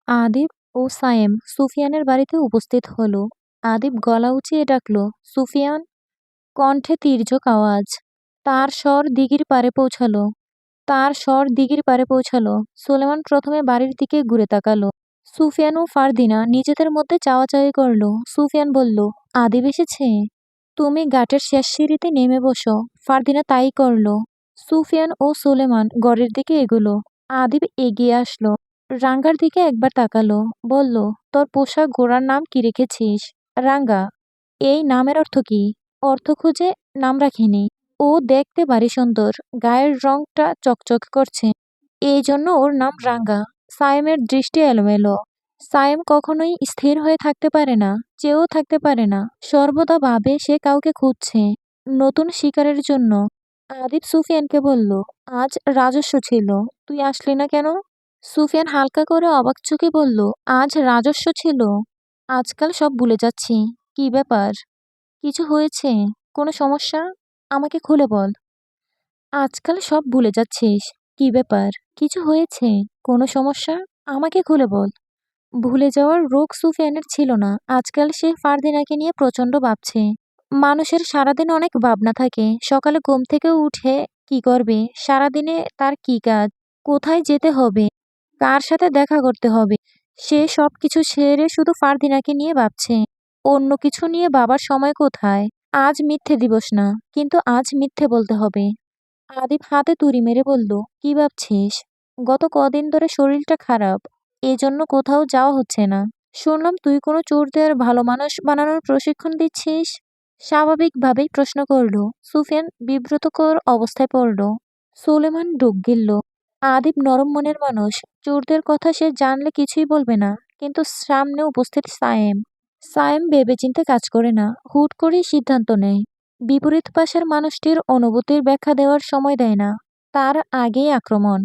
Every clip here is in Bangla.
আদিব ও সায়েম সুফিয়ানের বাড়িতে উপস্থিত হলো। আদিব গলা উঁচিয়ে ডাকল, সুফিয়ান। কণ্ঠে তীর্যক আওয়াজ। তার স্বর দিঘির পাড়ে পৌঁছালো। সুলেমান প্রথমে বাড়ির দিকে ঘুরে তাকালো। সুফিয়ান ও ফারদিনা নিজেদের মধ্যে চাওয়াচাওয়ি করল। সুফিয়ান বলল, আদিব এসেছে। তুমি ঘাটের শেষ সিঁড়িতে নেমে বসো। ফারদিনা তাই করল। সুফিয়ান ও সুলেমান ঘরের দিকে এগোলো। আদিব এগিয়ে আসলো। রাঙ্গার দিকে একবার তাকালো। বলল, তোর পোষা ঘোড়ার নাম কি রেখেছিস? রাঙ্গা। এই নামের অর্থ কি? অর্থ খুঁজে নাম রাখিনি। ও দেখতে ভারী সুন্দর, গায়ের রংটা চকচক করছে, এই জন্য ওর নাম রাঙ্গা। সায়েমের দৃষ্টি এলোমেলো। সায়েম কখনোই স্থির হয়ে থাকতে পারে না, চেয়েও থাকতে পারে না। সর্বদা ভাবে সে কাউকে খুঁজছে, নতুন শিকারের জন্য। আদিব সুফিয়ানকে বলল, আজ রাজস্ব ছিল, তুই আসলি না কেন? সুফিয়ান হালকা করে অবাক চোখে বলল, আজ রাজস্ব ছিল? আজকাল সব ভুলে যাচ্ছি। কি ব্যাপার? কিছু হয়েছে? কোনো সমস্যা? আমাকে খুলে বল। আজকাল সব ভুলে যাচ্ছিস। কি ব্যাপার? কিছু হয়েছে? কোনো সমস্যা? আমাকে খুলে বল। ভুলে যাওয়ার রোগ সুফিয়ানের ছিল না। আজকাল সে ফারদিনাকে নিয়ে প্রচণ্ড ভাবছে। মানুষের সারাদিন অনেক ভাবনা থাকে। সকালে ঘুম থেকে উঠে কি করবে, সারাদিনে তার কি কাজ, কোথায় যেতে হবে, কার সাথে দেখা করতে হবে, সে সব কিছু ছেড়ে শুধু ফারদিনাকে নিয়ে ভাবছে। অন্য কিছু নিয়ে ভাবার সময় কোথায়? আজ মিথ্যে দিবস না, কিন্তু আজ মিথ্যে বলতে হবে। আদিব হাতে তুড়ি মেরে বলল, কি ভাবছিস? গত কদিন ধরে শরীরটা খারাপ, এজন্য কোথাও যাওয়া হচ্ছে না। শুনলাম তুই কোনো চোরদের ভালো মানুষ বানানোর প্রশিক্ষণ দিচ্ছিস। স্বাভাবিকভাবেই প্রশ্ন করল। সুফিয়ান বিব্রতকর অবস্থায় পড়ল। সুলেমান ডুব গিলল। আদিব নরম মনের মানুষ, চোরদের কথা সে জানলে কিছুই বলবে না। কিন্তু সামনে উপস্থিত সায়েম। সায়েম ভেবেচিন্তে কাজ করে না, হুট করেই সিদ্ধান্ত নেয়। বিপরীত পাশের মানুষটির অনুভূতির ব্যাখ্যা দেওয়ার সময় দেয় না, তার আগেই আক্রমণ।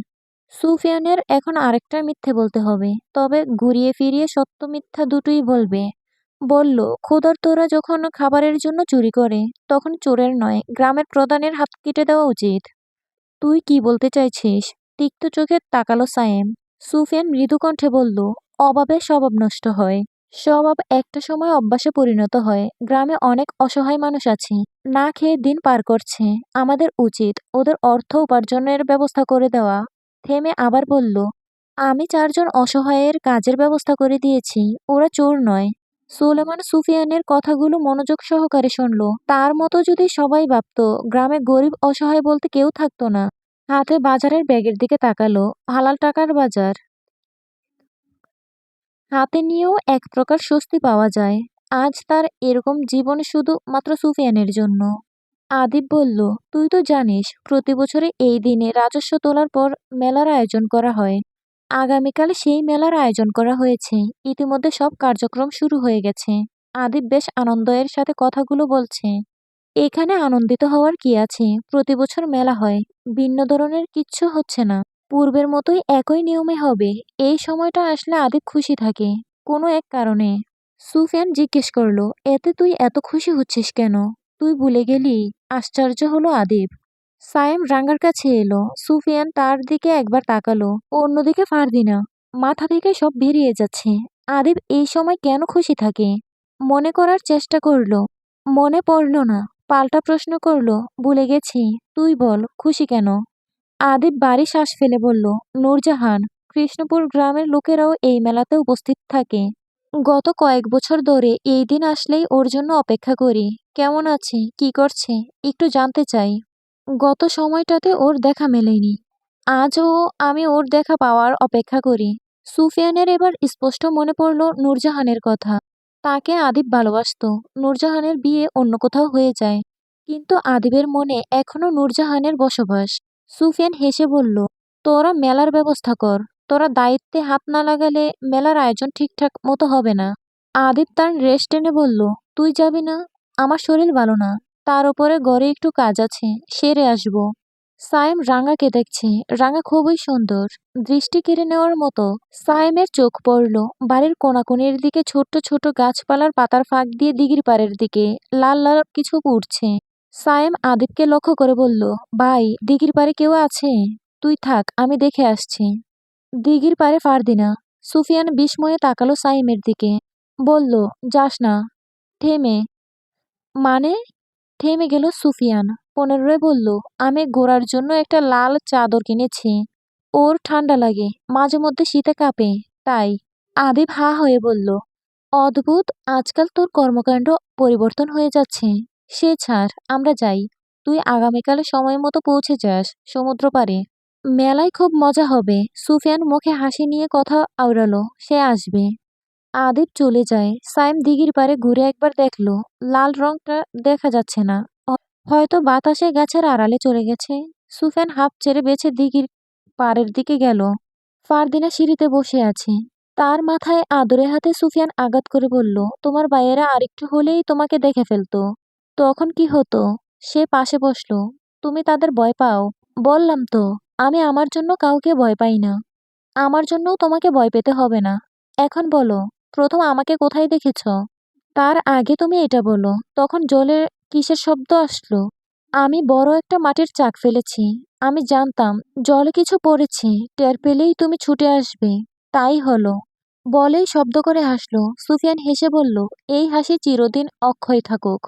সুফিয়ানের এখন আরেকটা মিথ্যে বলতে হবে, তবে ঘুরিয়ে ফিরিয়ে সত্য মিথ্যা দুটোই বলবে। বলল, ক্ষুধার্তরা যখন খাবারের জন্য চুরি করে, তখন চোরের নয়, গ্রামের প্রধানের হাত কেটে দেওয়া উচিত। তুই কি বলতে চাইছিস? তিক্ত চোখে তাকালো সায়েম। সুফিয়ান মৃদু কণ্ঠে বলল, অভাবে স্বভাব নষ্ট হয়। স্বভাব একটা সময় অভ্যাসে পরিণত হয়। গ্রামে অনেক অসহায় মানুষ আছে, না খেয়ে দিন পার করছে। আমাদের উচিত ওদের অর্থ উপার্জনের ব্যবস্থা করে দেওয়া। থেমে আবার বলল, আমি 4 জন অসহায়ের কাজের ব্যবস্থা করে দিয়েছি, ওরা চোর নয়। সুলেমান সুফিয়ানের কথাগুলো মনোযোগ সহকারে শুনল। তার মতো যদি সবাই ভাবতো, গ্রামে গরিব অসহায় বলতে কেউ থাকতো না। হাতে বাজারের ব্যাগের দিকে তাকালো। হালাল টাকার বাজার হাতে নিয়েও এক প্রকার স্বস্তি পাওয়া যায়। আজ তার এরকম জীবন শুধু মাত্র সুফিয়ানের জন্য। আদিব বলল, তুই তো জানিস প্রতি বছরে এই দিনে রাজস্ব তোলার পর মেলার আয়োজন করা হয়। আগামীকাল সেই মেলার আয়োজন করা হয়েছে। ইতিমধ্যে সব কার্যক্রম শুরু হয়ে গেছে। আদিব বেশ আনন্দের সাথে কথাগুলো বলছে। এখানে আনন্দিত হওয়ার কি আছে? প্রতি বছর মেলা হয়, ভিন্ন ধরনের কিচ্ছু হচ্ছে না। পূর্বের মতোই একই নিয়মে হবে। এই সময়টা আসলে আদিব খুশি থাকে, কোনো এক কারণে। সুফিয়ান জিজ্ঞেস করলো, এতে তুই এত খুশি হচ্ছিস কেন? তুই ভুলে গেলি? আশ্চর্য হলো আদিব। সায়েম রাঙ্গার কাছে এলো। সুফিয়ান তার দিকে একবার তাকালো, অন্যদিকে ফারদিনা। মাথা থেকে সব বেরিয়ে যাচ্ছে। আদিব এই সময় কেন খুশি থাকে? মনে করার চেষ্টা করলো, মনে পড়ল না। পাল্টা প্রশ্ন করলো, ভুলে গেছি। তুই বল, খুশি কেন? আদিব ভারী শ্বাস ফেলে বলল, নূরজাহান, কৃষ্ণপুর গ্রামের লোকেরাও এই মেলাতে উপস্থিত থাকে। গত কয়েক বছর ধরে এই দিন আসলেই ওর জন্য অপেক্ষা করি। কেমন আছে, কি করছে, একটু জানতে চাই। গত সময়টাতে ওর দেখা মেলেনি। আজও আমি ওর দেখা পাওয়ার অপেক্ষা করি। সুফিয়ানের এবার স্পষ্ট মনে পড়ল নূরজাহানের কথা। তাকে আদিব ভালোবাসতো। নূরজাহানের বিয়ে অন্য কোথাও হয়ে যায়, কিন্তু আদিবের মনে এখনো নূরজাহানের বসবাস। সুফিয়ান হেসে বলল, তোরা মেলার ব্যবস্থা কর। তোরা দায়িত্বে হাত না লাগালে মেলার আয়োজন ঠিকঠাক মতো হবে না। আদিব তার রেশ টেনে বলল, তুই যাবি না? আমার শরীর ভালো না, তার উপরে ঘরে একটু কাজ আছে, সেরে আসবো। সায়েম রাঙাকে দেখছে। রাঙা খুবই সুন্দর, দৃষ্টি কেড়ে নেওয়ার মতো। সায়েমের চোখ পড়ল বাড়ির কোনাকুনির দিকে, ছোট্ট ছোট গাছপালার পাতার ফাঁক দিয়ে দিঘির পাড়ের দিকে লাল লাল কিছু উড়ছে। সায়েম আদিবকে লক্ষ্য করে বলল, ভাই, দিঘির পাড়ে কেউ আছে? তুই থাক, আমি দেখে আসছি। দিঘির পাড়ে ফারদিনা। সুফিয়ান বিস্ময়ে তাকালো সাইমের দিকে। বলল, যাস না। থেমে মানে? থেমে গেল সুফিয়ান। পুনরায় বলল, আমি গোরার জন্য একটা লাল চাদর কিনেছি। ওর ঠান্ডা লাগে, মাঝে মধ্যে শীতে কাঁপে, তাই। আদিব হা হয়ে বলল, অদ্ভুত, আজকাল তোর কর্মকাণ্ড পরিবর্তন হয়ে যাচ্ছে। সে ছাড়, আমরা যাই। তুই আগামীকালে সময় মতো পৌঁছে যাস সমুদ্র পাড়ে। মেলায় খুব মজা হবে। সুফিয়ান মুখে হাসি নিয়ে কথা আওড়ালো, সে আসবে। আদিব চলে যায়। সাইম দিঘির পাড়ে ঘুরে একবার দেখলো, লাল রংটা দেখা যাচ্ছে না। হয়তো বাতাসে গাছের আড়ালে চলে গেছে। সুফিয়ান হাঁপ ছেড়ে বেছে দিঘির পাড়ের দিকে গেল। ফারদিনা সিঁড়িতে বসে আছে। তার মাথায় আদরে হাতে সুফিয়ান আঘাত করে বলল, তোমার ভাইয়েরা আরেকটু হলেই তোমাকে দেখে ফেলতো। তখন কি হতো? সে পাশে বসলো। তুমি তাদের ভয় পাও? বললাম তো, আমি আমার জন্য কাউকে ভয় পাই না। আমার জন্যও তোমাকে ভয় পেতে হবে না। এখন বলো, প্রথম আমাকে কোথায় দেখেছ? তার আগে তুমি এটা বলো, তখন জলের কিসের শব্দ আসলো? আমি বড় একটা মাটির চাক ফেলেছি। আমি জানতাম জলে কিছু পড়েছে, টের পেলেই তুমি ছুটে আসবে। তাই হলো। বলেই শব্দ করে হাসলো। সুফিয়ান হেসে বলল, এই হাসি চিরদিন অক্ষয় থাকুক।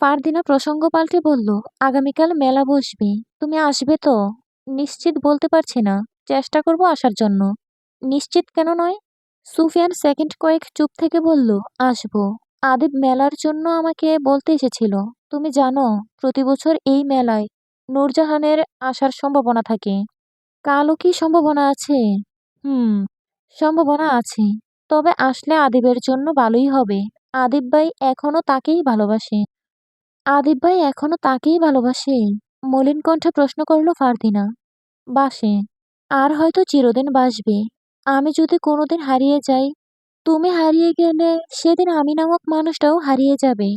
ফারদিনা প্রসঙ্গ পাল্টে বলল, আগামীকাল মেলা বসবে। তুমি আসবে তো? নিশ্চিত বলতে পারছি না। চেষ্টা করব আসার জন্য। নিশ্চিত কেন নয়? সুফিয়ান সেকেন্ড কয়েক চুপ থেকে বলল, আসবো। আদিব মেলার জন্য আমাকে বলতে এসেছিল। তুমি জানো, প্রতি বছর এই মেলায় নূরজাহানের আসার সম্ভাবনা থাকে। কালও কি সম্ভাবনা আছে? হুম, সম্ভাবনা আছে। তবে আসলে আদিবের জন্য ভালোই হবে। আদিব ভাই এখনো তাকেই ভালোবাসে। আদিব ভাই এখনো তাকেই ভালোবাসে? মলিন কণ্ঠে প্রশ্ন করল ফারদিনা। বাসে। আর হয়তো চিরদিন বাসবে। আমি যদি কোনোদিন হারিয়ে যাই, তুমি হারিয়ে গেলে সেদিন আমি নামক মানুষটাও হারিয়ে যাবে।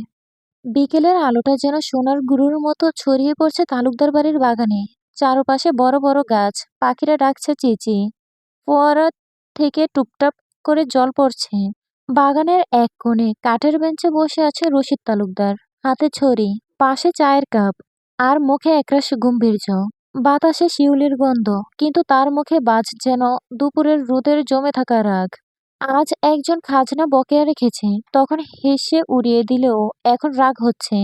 বিকেলের আলোটা যেন সোনার গুরুর মতো ছড়িয়ে পড়ছে তালুকদার বাড়ির বাগানে। চারপাশে বড় বড় গাছ, পাখিরা ডাকছে চেঁচিয়ে। ফোয়ারা থেকে টুপটাপ করে জল পড়ছে। বাগানের এক কোণে কাঠের বেঞ্চে বসে আছে রশিদ তালুকদার, হাতে ছড়ি, পাশে চায়ের কাপ, আর মুখে একরাশ গম্ভীর্য। বাতাসে শিউলির গন্ধ, কিন্তু তার মুখে বাজ যেন দুপুরের রোদের জমে থাকা রাগ। আজ একজন খাজনা বকেয়া রেখেছে, তখন হেসে উড়িয়ে দিলেও এখন রাগ হচ্ছে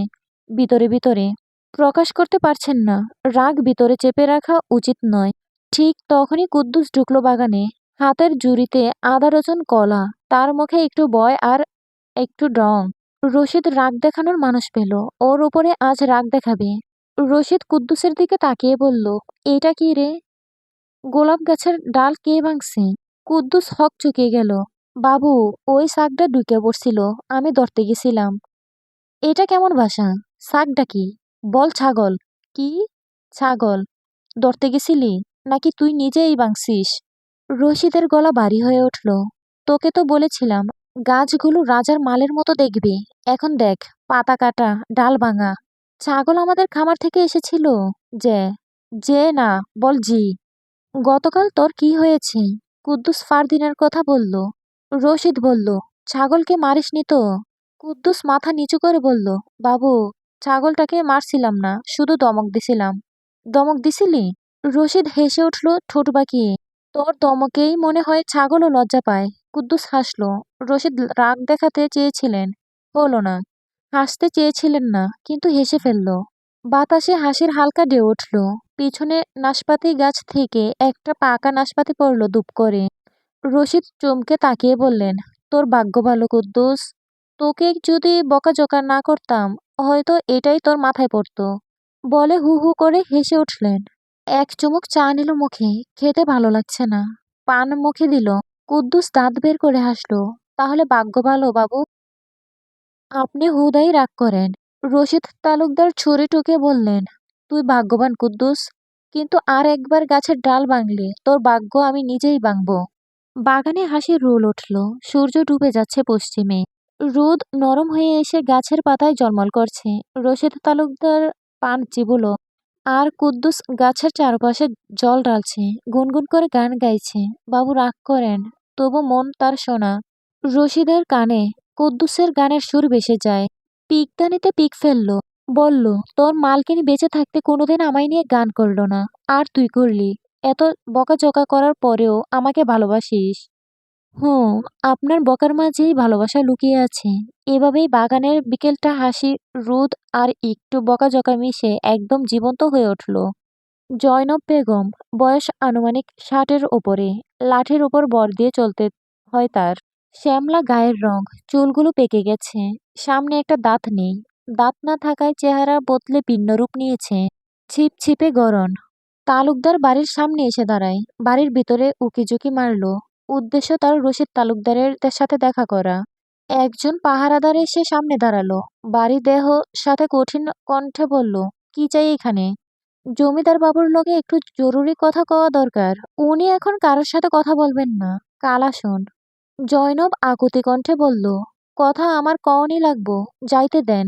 ভিতরে ভিতরে। প্রকাশ করতে পারছেন না। রাগ ভিতরে চেপে রাখা উচিত নয়। ঠিক তখনই কুদ্দুস ঢুকলো বাগানে, হাতের ঝুড়িতে আধা ডজন কলা। তার মুখে একটু ভয় আর একটু ডং। রশিদ রাগ দেখানোর মানুষ পেল, ওর উপরে আজ রাগ দেখাবে। রশিদ কুদ্দুসের দিকে তাকিয়ে বলল, এটা কি রে? গোলাপ গাছের ডাল কে ভাঙছে? কুদ্দুস হকচকিয়ে গেল। বাবু, ওই শাকটা ঢুকে পড়ছিল, আমি ধরতে গেছিলাম। এটা কেমন ভাষা? শাকটা কি? বল ছাগল। কি? ছাগল? ধরতে গেছিলি? নাকি তুই নিজেই ভাঙছিস? রশিদের গলা ভারী হয়ে উঠল। তোকে তো বলেছিলাম গাছগুলো রাজার মালের মতো দেখবি। এখন দেখ, পাতা কাটা, ডাল ভাঙা। ছাগল আমাদের খামার থেকে এসেছিল। যে যে না, বল জি। গতকাল তোর কি হয়েছে? কুদ্দুস ফারদিনের কথা বলল। রশিদ বলল, ছাগলকে মারিসনি তো? কুদ্দুস মাথা নিচু করে বলল, বাবু, ছাগলটাকে মারছিলাম না, শুধু দমক দিছিলাম। দমক দিছিলি? রশিদ হেসে উঠল ঠোঁট বাঁকিয়ে। তোর দমকেই মনে হয় ছাগলও লজ্জা পায়। কুদ্দুস হাসল। রশিদ রাগ দেখাতে চেয়েছিলেন, হলো না। হাসতে চেয়েছিলেন না, কিন্তু হেসে ফেলল। বাতাসে হাসির হালকা ঢেউ উঠল। পিছনে নাশপাতি গাছ থেকে একটা পাকা নাশপাতি পড়ল দুপ করে। রশিদ চমকে তাকিয়ে বললেন, তোর ভাগ্য ভালো কুদ্দুস। তোকে যদি বকাঝকা না করতাম, হয়তো এটাই তোর মাথায় পড়তো। বলে হু হু করে হেসে উঠলেন। এক চুমুক চা নিল মুখে। খেতে ভালো লাগছে না। পান মুখে দিল। কুদ্দুস দাঁত বের করে হাসলো। তাহলে ভাগ্য ভালো বাবু? আপনি হুদাই রাগ করেন। রশিদ তালুকদার ছুরি টুকে বললেন, তুই ভাগ্যবান কুদ্দুস। কিন্তু আর একবার গাছের ডাল ভাঙলে তোর ভাগ্য আমি নিজেই ভাঙব। বাগানে হাসির রোল উঠল। সূর্য ডুবে যাচ্ছে পশ্চিমে। রোদ নরম হয়ে এসে গাছের পাতায় জলমল করছে। রশিদ তালুকদার পান চিবুলো, আর কুদ্দুস গাছের চারপাশে জল ঢালছে, গুনগুন করে গান গাইছে। বাবু রাগ করেন, তবু মন তার শোনা। রশিদের কানে কুদ্দুসের গানের সুর ভেসে যায়। পিকদানিতে পিক ফেললো। বলল, তোর মালকিন বেঁচে থাকতে কোনোদিন আমায় নিয়ে গান করলো না, আর তুই করলি। এত বকাঝকা করার পরেও আমাকে ভালোবাসিস। হুঁ, আপনার বকার মাঝেই ভালোবাসা লুকিয়ে আছে। এভাবেই বাগানের বিকেলটা হাসি, রোদ আর একটু বকাঝকা মিশে একদম জীবন্ত হয়ে উঠল। জয়নব বেগম, বয়স আনুমানিক ৬০-এর ওপরে, লাঠির ওপর ভর দিয়ে চলতে হয় তার। শ্যামলা গায়ের রং, চুলগুলো পেকে গেছে, সামনে একটা দাঁত নেই। দাঁত না থাকায় চেহারা বদলে ভিন্ন রূপ নিয়েছে। ছিপছিপে গড়ন। তালুকদার বাড়ির সামনে এসে দাঁড়ায়। বাড়ির ভিতরে উকিঝুঁকি মারল। উদ্দেশ্য তার রশিদ তালুকদারের সাথে দেখা করা। একজন পাহারাদার এসে সামনে দাঁড়ালো। বাড়ি দেহ সাথে কঠিন কণ্ঠে বলল, কি চাই এখানে? জমিদার বাবুর লগে একটু জরুরি কথা কওয়া দরকার। উনি এখন কারোর সাথে কথা বলবেন না। কাল আসুন। জয়নব আকুতি কণ্ঠে বলল, কথা আমার কওয়ানি লাগবো, যাইতে দেন।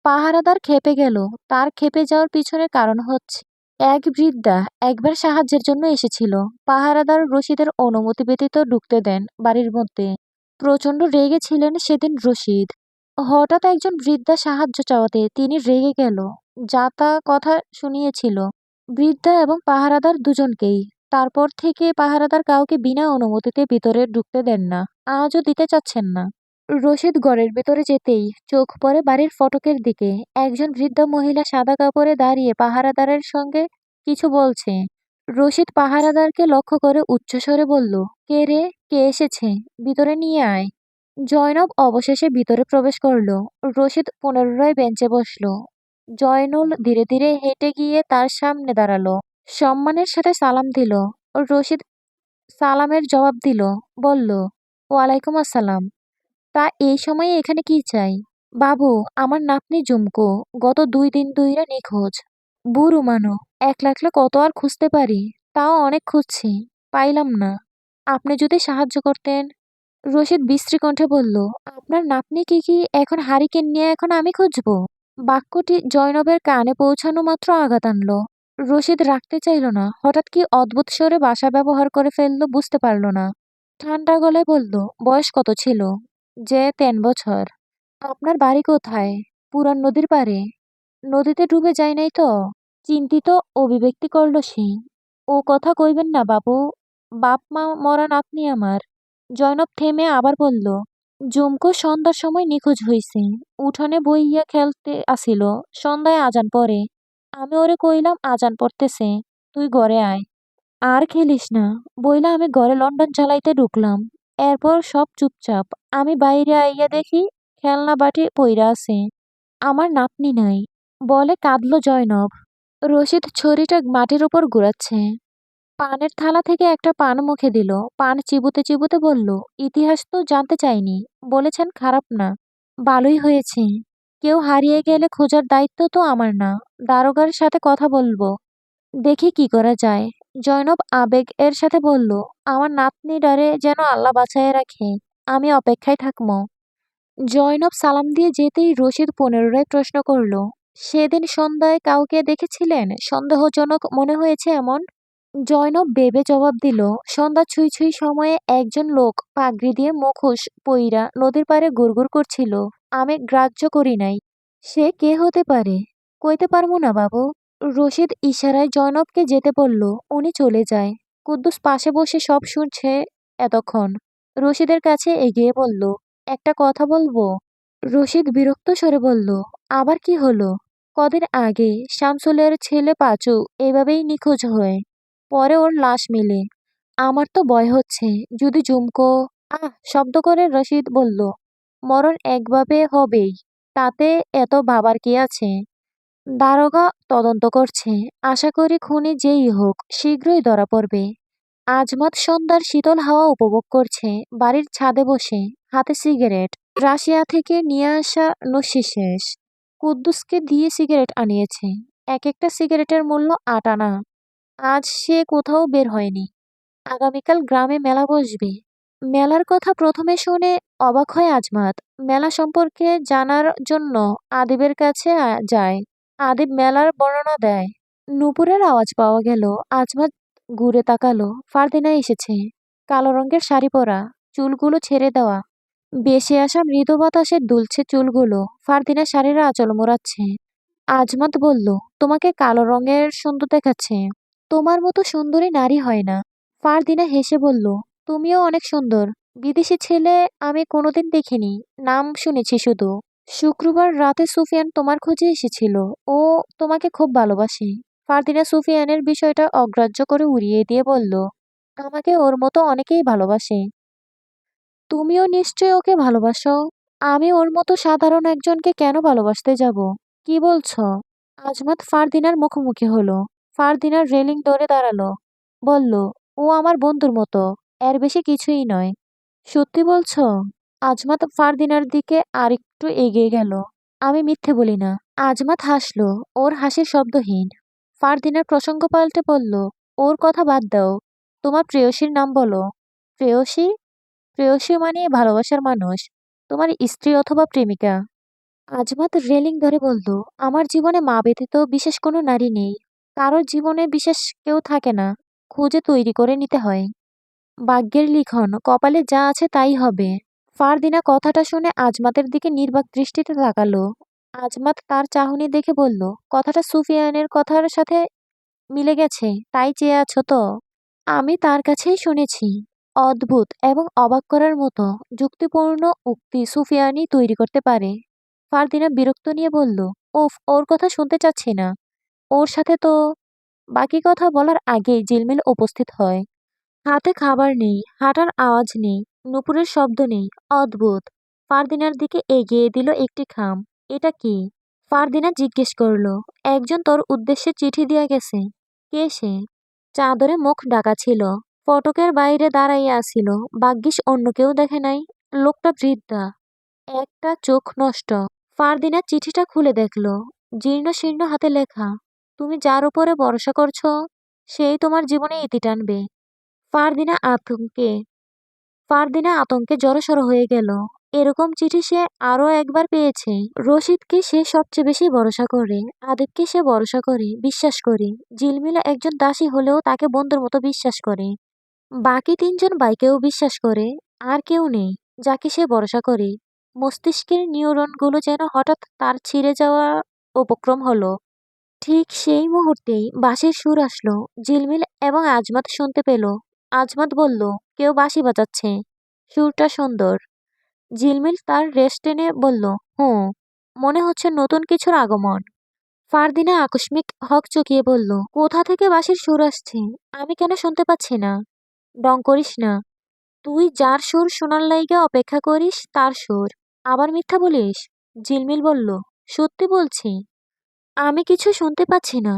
পাহারাদার খেপে গেল। তার খেপে যাওয়ার পিছনে কারণ হচ্ছে, এক বৃদ্ধা একবার সাহায্যের জন্য এসেছিল। পাহারাদার রশিদের অনুমতি ব্যতীত ঢুকতে দেন বাড়ির মধ্যে। প্রচণ্ড রেগে ছিলেন সেদিন রশিদ। হঠাৎ একজন বৃদ্ধা সাহায্য চাওয়াতে তিনি রেগে গেল। যা তা কথা শুনিয়েছিল বৃদ্ধা এবং পাহারাদার দুজনকেই। তারপর থেকে পাহারাদার কাউকে বিনা অনুমতিতে ভিতরে ঢুকতে দেন না, আজও দিতে চাচ্ছেন না। রশিদ ঘরের ভেতরে যেতেই চোখ পড়ে বাড়ির ফটকের দিকে। একজন বৃদ্ধা মহিলা সাদা কাপড়ে দাঁড়িয়ে পাহারাদারের সঙ্গে কিছু বলছে। রশিদ পাহারাদারকে লক্ষ্য করে উচ্চস্বরে বলল, কে রে, কে এসেছে? ভিতরে নিয়ে আয়। জয়নব অবশেষে ভিতরে প্রবেশ করল। রশিদ পুনরায় বেঞ্চে বসল। জয়নুল ধীরে ধীরে হেঁটে গিয়ে তার সামনে দাঁড়ালো। সম্মানের সাথে সালাম দিল। রশিদ সালামের জবাব দিল, বলল, ওয়ালাইকুম আসসালাম। তা এই সময়ে এখানে কি চাই? বাবু, আমার নাতনি জুমকো গত ২ দিন ধইরা নিখোঁজ। বুড়ো মানো, একলা একলা কত আর খুঁজতে পারি? তাও অনেক খুঁজছি, পাইলাম না। আপনি যদি সাহায্য করতেন। রশিদ বিশ্রী কণ্ঠে বলল, আপনার নাতনি কি এখন হারিকেন নিয়ে এখন আমি খুঁজব? বাক্যটি জয়নবের কানে পৌঁছানো মাত্র আঘাত আনল। রশিদ রাখতে চাইল না, হঠাৎ কি অদ্ভুত স্বরে ভাষা ব্যবহার করে ফেলল বুঝতে পারল না। ঠান্ডা গলায় বলল, বয়স কত ছিল? যে ৩ বছর। আপনার বাড়ি কোথায়? পুরান নদীর পাড়ে। নদীতে ডুবে যায় নাই তো? চিন্তিত অভিব্যক্তি করল সে। ও কথা কইবেন না বাবু, বাপ মা মরা নাতনি আমার। জয়নব থেমে আবার বলল, জুমকো সন্ধ্যার সময় নিখোঁজ হইছে। উঠানে বইয়া খেলতে আসিল। সন্ধ্যায় আজান পড়ে। আমি ওরে কইলাম আজান পড়তেছে, তুই ঘরে আয়। আর খেলিস না বইলা আমি ঘরে লন্ডন চালাইতে ঢুকলাম। এরপর সব চুপচাপ। আমি বাইরে আইয়া দেখি খেলনা বাটি পইরা আছে। আমার নাতনি নাই। বলে কাঁদল জয়নব। রশিদ ছড়িটা মাটির উপর ঘুরাচ্ছে। পানের থালা থেকে একটা পান মুখে দিল। পান চিবুতে চিবুতে বলল, ইতিহাস তো জানতে চাইনি। বলেছেন খারাপ না। ভালোই হয়েছে। কেউ হারিয়ে গেলে খোঁজার দায়িত্ব তো আমার না। দারোগার সাথে কথা বলবো। দেখি কি করা যায়। জয়নব আবেগ এর সাথে বলল, আমার নাতনিডারে যেন আল্লাহ বাঁচাইয়া রাখে। আমি অপেক্ষায় থাকমো। জয়নব সালাম দিয়ে যেতেই রশিদ পুনরায় প্রশ্ন করল, সেদিন সন্ধ্যায় কাউকে দেখেছিলেন সন্দেহজনক মনে হয়েছে এমন? জয়নব ভেবে জবাব দিল, সন্ধ্যা ছুঁই ছুঁই সময়ে একজন লোক পাগড়ি দিয়ে মুখোশ পইরা নদীর পাড়ে ঘুরঘুর করছিল। আমি গ্রাহ্য করি নাই। সে কে হতে পারে? কইতে পারবো না বাবু। রশিদ ইশারায় জয়নবকে যেতে বলল। উনি চলে যায়। কুদ্দুস পাশে বসে সব শুনছে এতক্ষণ। রশিদের কাছে এগিয়ে বলল, একটা কথা বলবো? রশিদ বিরক্ত স্বরে বলল, আবার কি হলো? কদিন আগে শামসুলের ছেলে পাঁচু এভাবেই নিখোঁজ হয়। পরে ওর লাশ মেলে। আমার তো ভয় হচ্ছে, যদি জুমকো। শব্দ করে রশিদ বলল, মরণ একভাবে হবেই, তাতে এত ভাবার কি আছে? দারোগা তদন্ত করছে। আশা করি খুনি যেই হোক শীঘ্রই ধরা পড়বে। আজমাত সন্ধ্যার শীতল হাওয়া উপভোগ করছে বাড়ির ছাদে বসে, হাতে সিগারেট। রাশিয়া থেকে নিয়ে আসা নস্যি শেষ। কুদ্দুসকে দিয়ে সিগারেট আনিয়েছে। এক একটা সিগারেটের মূল্য ৮ আনা। আজ সে কোথাও বের হয়নি। আগামীকাল গ্রামে মেলা বসবে। মেলার কথা প্রথমে শুনে অবাক হয় আজমাত। মেলা সম্পর্কে জানার জন্য আদিবের কাছে যায়। আদিব মেলার বর্ণনা দেয়। নূপুরের আওয়াজ পাওয়া গেল। আজমাত ঘুরে তাকালো। ফারদিনা এসেছে। কালো রঙের শাড়ি পরা, চুলগুলো ছেড়ে দেওয়া। বেশে আসা মৃদু বাতাসে দুলছে চুলগুলো। ফারদিনা শাড়ির আঁচল মোড়াচ্ছে। আজমাত বলল, তোমাকে কালো রঙের সুন্দর দেখাচ্ছে। তোমার মতো সুন্দরী নারী হয় না। ফারদিনা হেসে বলল, তুমিও অনেক সুন্দর। বিদেশি ছেলে আমি কোনোদিন দেখিনি, নাম শুনেছি শুধু। শুক্রবার রাতে সুফিয়ান তোমার খোঁজে এসেছিল। ও তোমাকে খুব ভালোবাসে। ফারদিনা সুফিয়ানের বিষয়টা অগ্রাহ্য করে উড়িয়ে দিয়ে বলল, আমাকে ওর মতো অনেকেই ভালোবাসে। তুমিও নিশ্চয়ই ওকে ভালোবাসো। আমি ওর মতো সাধারণ একজনকে কেন ভালোবাসতে যাব? কি বলছো? আজমাত ফারদিনার মুখোমুখি হলো। ফারদিনার রেলিং ধরে দাঁড়ালো। বলল, ও আমার বন্ধুর মতো, এর বেশি কিছুই নয়। সত্যি বলছো? আজমাত ফারদিনার দিকে আরেকটু এগিয়ে গেল। আমি মিথ্যে বলি না। আজমাত হাসলো, ওর হাসি শব্দহীন। ফারদিনার প্রসঙ্গ পাল্টে বলল, ওর কথা বাদ দাও। তোমার প্রেয়সীর নাম বলো। প্রেয়সী? প্রেয়সী মানে ভালোবাসার মানুষ। তোমার স্ত্রী অথবা প্রেমিকা। আজমাত রেলিং ধরে বলল, আমার জীবনে মা ব্যতীত বিশেষ কোনো নারী নেই। কারোর জীবনে বিশেষ কেউ থাকে না, খুঁজে তৈরি করে নিতে হয়। ভাগ্যের লিখন, কপালে যা আছে তাই হবে। ফারদিনা কথাটা শুনে আজমাতের দিকে নির্বাক দৃষ্টিতে তাকালো। আজমাত তার চাহনি দেখে বলল, কথাটা সুফিয়ানের কথার সাথে মিলে গেছে, তাই চেয়ে আছো তো? আমি তার কাছেই শুনেছি। অদ্ভুত এবং অবাক করার মতো যুক্তিপূর্ণ উক্তি সুফিয়ানই তৈরি করতে পারে। ফারদিনা বিরক্ত নিয়ে বলল, ওফ, ওর কথা শুনতে চাচ্ছি না। ওর সাথে তো। বাকি কথা বলার আগেই জিলমিল উপস্থিত হয়। হাতে খাবার নেই, হাঁটার আওয়াজ নেই, নুপুরের শব্দ নেই। অদ্ভুত। ফারদিনার দিকে এগিয়ে দিল একটি খাম। এটা কি? ফারদিনা জিজ্ঞেস করল, একজন তোর উদ্দেশ্যে চিঠি দিয়া গেছে। কে সে? চাদরে মুখ ঢাকা ছিল। ফটকের বাইরে দাঁড়াইয়া আছিল। ভাগ্যিস অন্য কেউ দেখে নাই। লোকটা বৃদ্ধা, একটা চোখ নষ্ট। ফারদিনা চিঠিটা খুলে দেখল। জীর্ণ শীর্ণ হাতে লেখা, তুমি যার উপরে ভরসা করছো, সেই তোমার জীবনে ইতি টানবে। ফারদিনা আতঙ্কে ফারদিনা আতঙ্কে জড়সড় হয়ে গেল। এরকম চিঠি সে আরো একবার পেয়েছে। রশিদকে সে সবচেয়ে বেশি ভরসা করে, আদিবকে সে ভরসা করে, বিশ্বাস করে। ঝিলমিলা একজন দাসী হলেও তাকে বন্ধুর মতো বিশ্বাস করে। বাকি তিনজন ভাইকেও বিশ্বাস করে। আর কেউ নেই যাকে সে ভরসা করে। মস্তিষ্কের নিউরনগুলো যেন হঠাৎ তার ছিঁড়ে যাওয়া উপক্রম হলো। ঠিক সেই মুহূর্তেই বাঁশির সুর আসলো। ঝিলমিল এবং আজমাত শুনতে পেল। আজমাত বলল, কেউ বাঁশি বাজাচ্ছে। সুরটা সুন্দর। ঝিলমিল তার রেশ টেনে বলল, হুঁ, মনে হচ্ছে নতুন কিছুর আগমন। ফারদিনা আকস্মিক হকচকিয়ে বলল, কোথা থেকে বাঁশির সুর আসছে? আমি কেন শুনতে পাচ্ছি না? ডং করিস না। তুই যার সুর শোনার লাইগা অপেক্ষা করিস তার সুর। আবার মিথ্যা বলিস? ঝিলমিল বলল, সত্যি বলছি। আমি কিছু শুনতে পাচ্ছি না।